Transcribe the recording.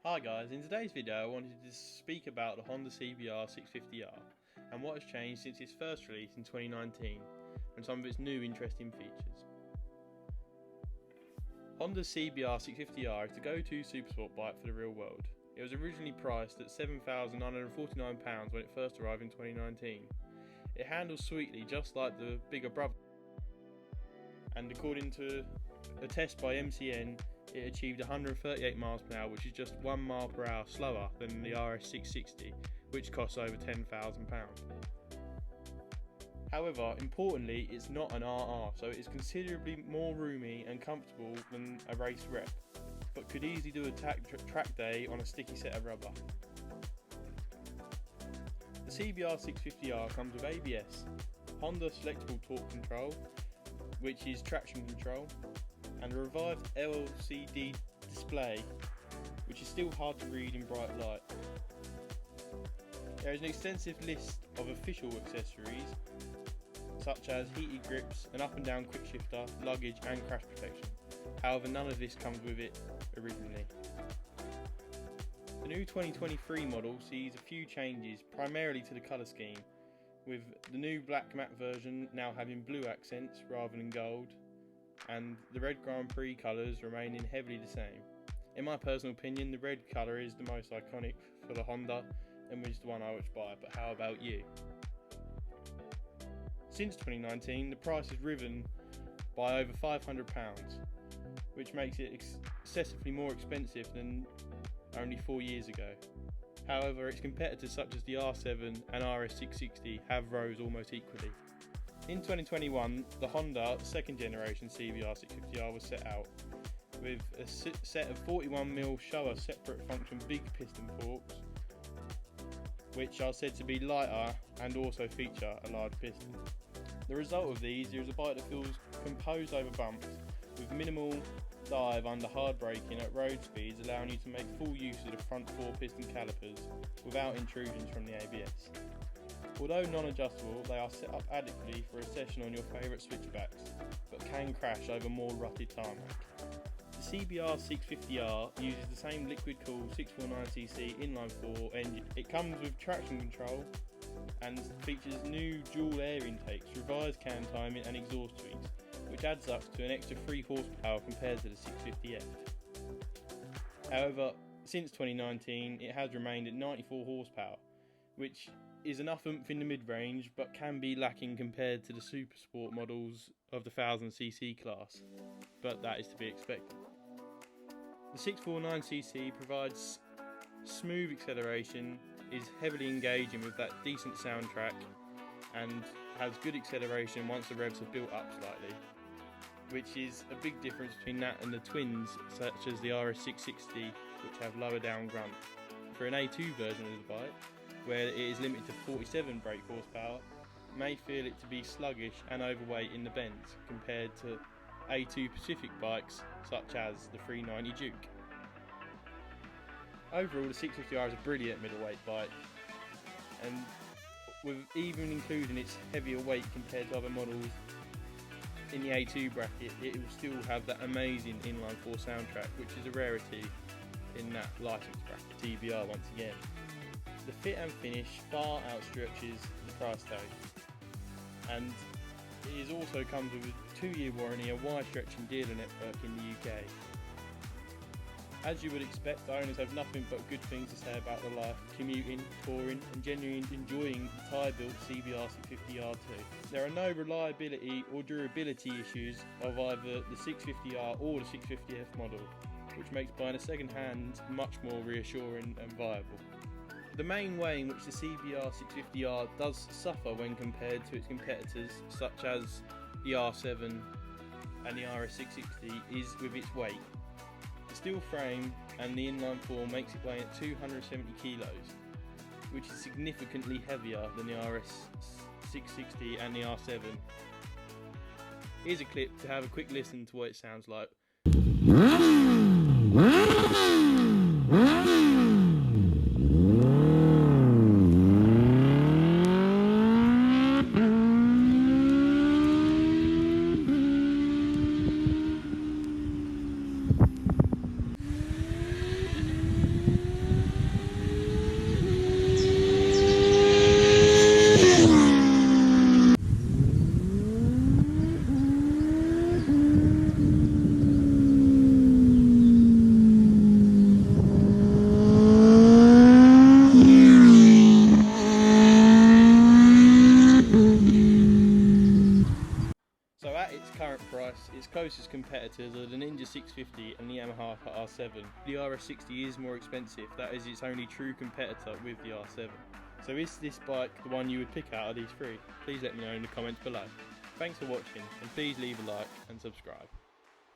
Hi guys, in today's video I wanted to speak about the Honda CBR650R and what has changed since its first release in 2019 and some of its new interesting features. Honda's CBR650R is the go-to supersport bike for the real world. It was originally priced at £7,949 when it first arrived in 2019. It handles sweetly just like the bigger brother, and according to a test by MCN, it achieved 138 miles per hour, which is just 1 mile per hour slower than the RS660, which costs over £10,000. However, importantly, it's not an RR, so it is considerably more roomy and comfortable than a race rep, but could easily do a track day on a sticky set of rubber. The CBR650R comes with ABS, Honda Selectable Torque Control, which is traction control, and a revived LCD display, which is still hard to read in bright light. There is an extensive list of official accessories, such as heated grips, an up and down quick shifter, luggage and crash protection. However, none of this comes with it originally. The new 2023 model sees a few changes, primarily to the colour scheme, with the new black matte version now having blue accents rather than gold, and the red Grand Prix colours remaining heavily the same. In my personal opinion, the red colour is the most iconic for the Honda and was the one I would buy, but how about you? Since 2019, the price has risen by over £500, which makes it excessively more expensive than only 4 years ago. However, its competitors such as the R7 and RS660 have rose almost equally. In 2021, the Honda second generation CBR650R was set out with a set of 41mm Showa separate function big piston forks, which are said to be lighter and also feature a large piston. The result of these is a bike that feels composed over bumps with minimal dive under hard braking at road speeds, allowing you to make full use of the front 4 piston calipers without intrusions from the ABS. Although non-adjustable, they are set up adequately for a session on your favourite switchbacks, but can crash over more rutted tarmac. The CBR650R uses the same liquid-cooled 649cc inline-4 engine. It comes with traction control and features new dual air intakes, revised cam timing and exhaust tweaks, which adds up to an extra 3 horsepower compared to the 650F. However, since 2019 it has remained at 94 horsepower, which is enough oomph in the mid-range but can be lacking compared to the super sport models of the 1000cc class, but that is to be expected. The 649cc provides smooth acceleration, is heavily engaging with that decent soundtrack, and has good acceleration once the revs have built up slightly, which is a big difference between that and the twins such as the RS660, which have lower down grunt. For an A2 version of the bike, where it is limited to 47 brake horsepower, may feel it to be sluggish and overweight in the bends compared to A2 Pacific bikes such as the 390 Duke. Overall, the 650R is a brilliant middleweight bike, and with even including its heavier weight compared to other models in the A2 bracket, it will still have that amazing inline 4 soundtrack, which is a rarity in that licence bracket. CBR once again. The fit and finish far outstretches the price tag, and it also comes with a 2-year warranty, a wide stretching dealer network in the UK. As you would expect, owners have nothing but good things to say about the life, commuting, touring and genuinely enjoying the Thai-built CBR650R2. There are no reliability or durability issues of either the 650R or the 650F model, which makes buying a second hand much more reassuring and viable. The main way in which the CBR650R does suffer when compared to its competitors such as the R7 and the RS660 is with its weight. The steel frame and the inline 4 makes it weigh at 270 kilos, which is significantly heavier than the RS660 and the R7. Here's a clip to have a quick listen to what it sounds like. Its closest competitors are the Ninja 650 and the Yamaha R7. The RS60 is more expensive, that is its only true competitor with the R7. So is this bike the one you would pick out of these three? Please let me know in the comments below. Thanks for watching, and please leave a like and subscribe.